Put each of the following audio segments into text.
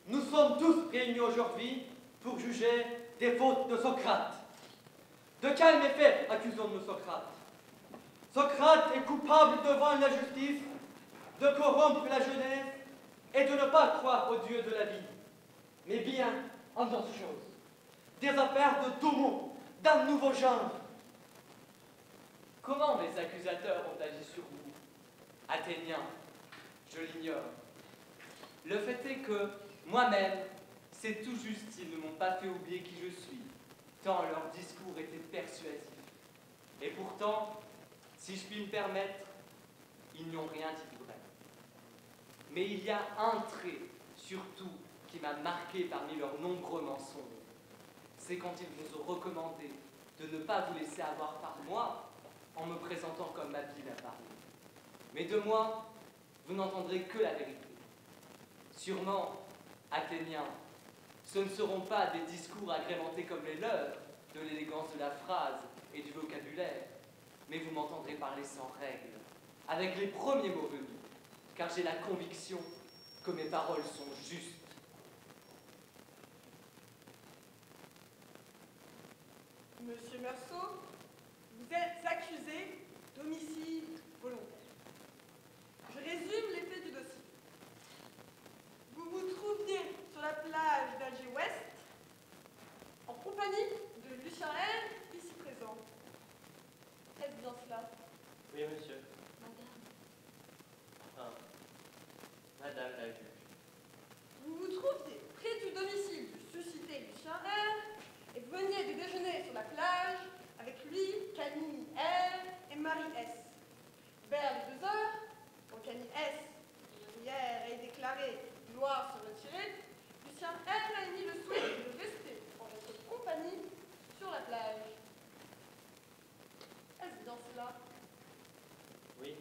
Nous sommes tous réunis aujourd'hui pour juger des fautes de Socrate. De quel méfait accusons-nous Socrate? Socrate est coupable devant la justice de corrompre la jeunesse et de ne pas croire au Dieu de la vie, mais bien en d'autres choses, des affaires de tout monde, d'un nouveau genre. Comment mes accusateurs ont agi sur vous, Athéniens? Je l'ignore. Le fait est que, moi-même, c'est tout juste s'ils ne m'ont pas fait oublier qui je suis, tant leur discours était persuasif. Et pourtant, si je puis me permettre, ils n'ont rien dit de vrai. Mais il y a un trait, surtout, qui m'a marqué parmi leurs nombreux mensonges. C'est quand ils vous ont recommandé de ne pas vous laisser avoir par moi en me présentant comme habile à parler. Mais de moi, vous n'entendrez que la vérité. Sûrement, Athéniens, ce ne seront pas des discours agrémentés comme les leurs, de l'élégance de la phrase et du vocabulaire, mais vous m'entendrez parler sans règle, avec les premiers mots venus, car j'ai la conviction que mes paroles sont justes. Monsieur Meursault, vous êtes accusé d'homicide volontaire. Je résume les faits du dossier. Vous vous trouviez sur la plage d'Alger-Ouest en compagnie de Lucien R, ici présent. Est-ce bien cela? Oui, monsieur. Madame. Enfin, madame la juge. Vous vous trouviez près du domicile du suscité Lucien R et vous veniez de déjeuner sur la plage avec lui, Camille R et Marie S. Vers les 2 heures, quand Camille S, hier, est déclaré vouloir se retirer, Lucien R a émis le souhait de rester en votre compagnie sur la plage. Est-ce bien cela? Oui,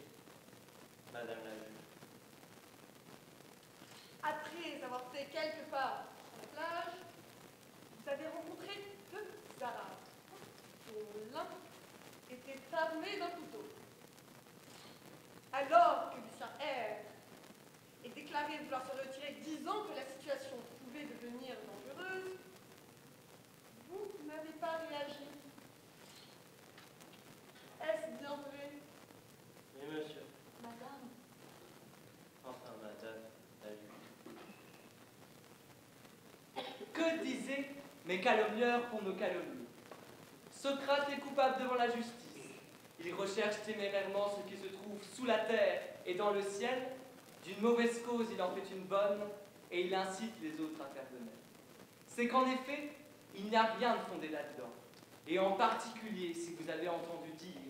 madame la juge. Après avoir fait quelques pas sur la plage, vous avez rencontré 2 Arabes, dont l'un était armé d'un couteau. Alors que Lucien R est déclaré vouloir se retirer, disant que la situation pouvait devenir dangereuse, vous n'avez pas réagi. Est-ce bien vrai? Oui, monsieur. Madame. Enfin, madame la juge. Que disaient mes calomnieurs pour me calomnier? Socrate est coupable devant la justice. Il recherche témérairement ce qui se trouve sous la terre et dans le ciel. D'une mauvaise cause, il en fait une bonne, et il incite les autres à faire de même. C'est qu'en effet, il n'y a rien de fondé là-dedans. Et en particulier, si vous avez entendu dire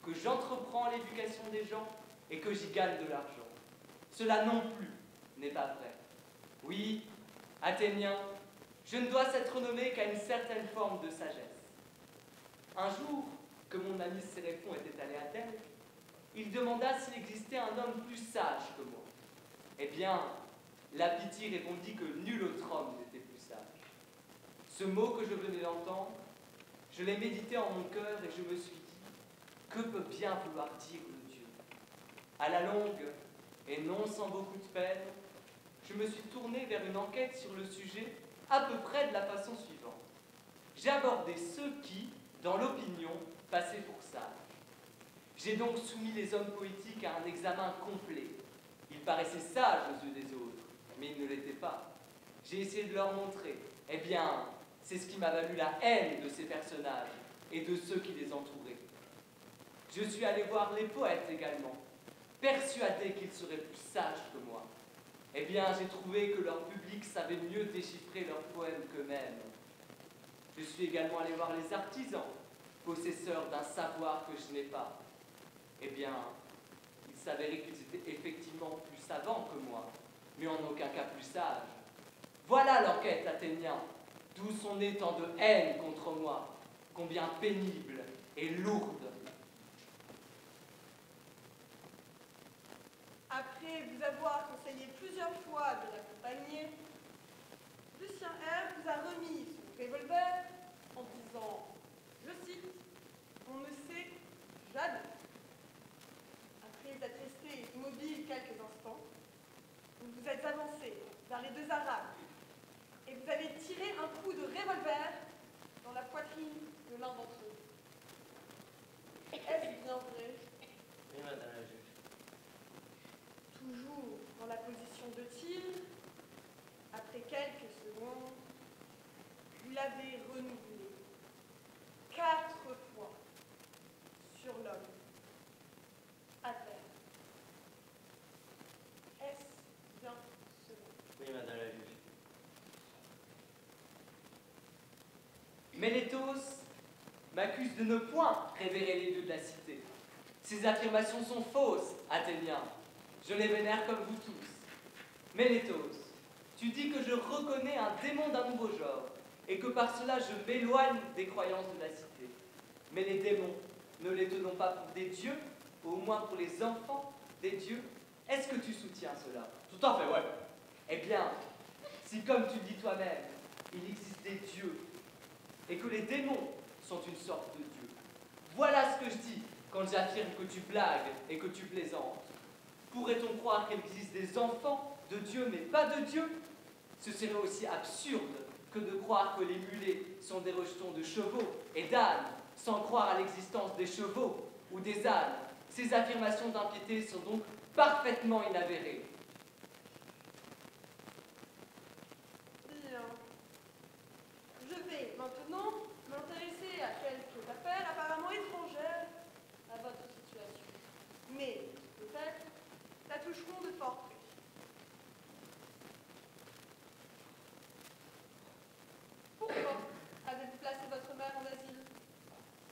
que j'entreprends l'éducation des gens et que j'y gagne de l'argent. Cela non plus n'est pas vrai. Oui, Athéniens, je ne dois s'être nommé qu'à une certaine forme de sagesse. Un jour, que mon ami Séréphon était allé à Delphes, il demanda s'il existait un homme plus sage que moi. Eh bien, la Pythie répondit que nul autre homme n'était plus sage. Ce mot que je venais d'entendre, je l'ai médité en mon cœur et je me suis dit, que peut bien vouloir dire le Dieu? À la longue, et non sans beaucoup de peine, je me suis tourné vers une enquête sur le sujet à peu près de la façon suivante. J'ai abordé ceux qui, dans l'opinion, passaient pour sages. J'ai donc soumis les hommes poétiques à un examen complet. Ils paraissaient sages aux yeux des autres, mais ils ne l'étaient pas. J'ai essayé de leur montrer. Eh bien, c'est ce qui m'a valu la haine de ces personnages et de ceux qui les entouraient. Je suis allé voir les poètes également, persuadé qu'ils seraient plus sages que moi. Eh bien, j'ai trouvé que leur public savait mieux déchiffrer leurs poèmes qu'eux-mêmes. Je suis également allé voir les artisans, possesseurs d'un savoir que je n'ai pas. Eh bien, il s'avérait qu'ils étaient effectivement plus savants que moi, mais en aucun cas plus sages. Voilà l'enquête, Athénien, d'où sont nées tant de haine contre moi, combien pénible et lourde. Après vous avoir conseillé plusieurs fois de l'accompagner, Lucien R vous a remis son revolver en disant, je cite, « On ne sait jamais ». Après être resté immobile quelques instants, vous vous êtes avancé vers les 2 Arabes et vous avez tiré un coup de revolver dans la poitrine de l'un d'entre eux. Est-ce bien vrai? Oui, madame la juge. Toujours dans la position de tir, après quelques secondes, vous l'avez renouvelé 4 fois sur l'homme, à terre. Est-ce bien cela? Oui, madame la juge. Mélétos m'accuse de ne point révérer les lieux de la cité. Ces affirmations sont fausses, Athéniens. Je les vénère comme vous tous. Mélétos, tu dis que je reconnais un démon d'un nouveau genre, et que par cela je m'éloigne des croyances de la cité. Mais les démons, ne les tenons pas pour des dieux, ou au moins pour les enfants des dieux? Est-ce que tu soutiens cela? Tout à fait, ouais. Eh bien, si comme tu le dis toi-même, il existe des dieux, et que les démons sont une sorte de dieu, voilà ce que je dis quand j'affirme que tu blagues et que tu plaisantes. Pourrait-on croire qu'il existe des enfants de Dieu mais pas de Dieu? Ce serait aussi absurde que de croire que les mulets sont des rejetons de chevaux et d'ânes, sans croire à l'existence des chevaux ou des ânes. Ces affirmations d'impiété sont donc parfaitement inavérées. Bien. Je vais maintenant m'intéresser à quelques affaires apparemment étrangères à votre situation. Mais peut-être la toucheront de fort près. Pourquoi avez-vous placé votre mère en asile?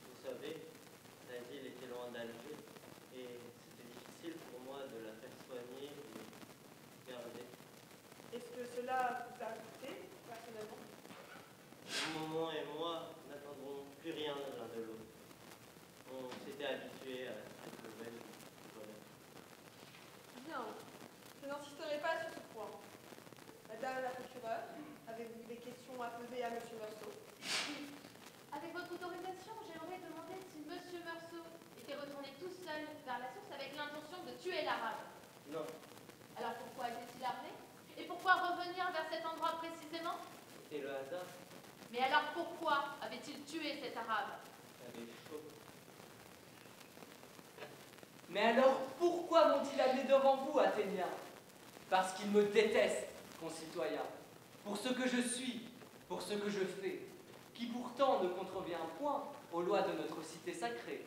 Vous savez, l'asile était loin d'Alger et c'était difficile pour moi de la faire soigner et garder. Est-ce que cela vous a coûté personnellement? Maman et moi n'attendrons plus rien l'un de l'autre. On s'était habitués à cette nouvelle. Voilà. Bien. Je n'insisterai pas sur ce point. Madame la procureure, avez-vous des questions à poser à Monsieur Meursault? Oui. Avec votre autorisation, j'aimerais demander si Monsieur Meursault était retourné tout seul vers la source avec l'intention de tuer l'arabe. Non, Alors pourquoi était-il armé? Et pourquoi revenir vers cet endroit précisément? c'était le hasard. Mais alors pourquoi avait-il tué cet arabe? J'avais chaud. Mais alors, pourquoi m'ont-ils amené devant vous, Athéniens? Parce qu'ils me détestent, concitoyens, pour ce que je suis, pour ce que je fais, qui pourtant ne contrevient point aux lois de notre cité sacrée.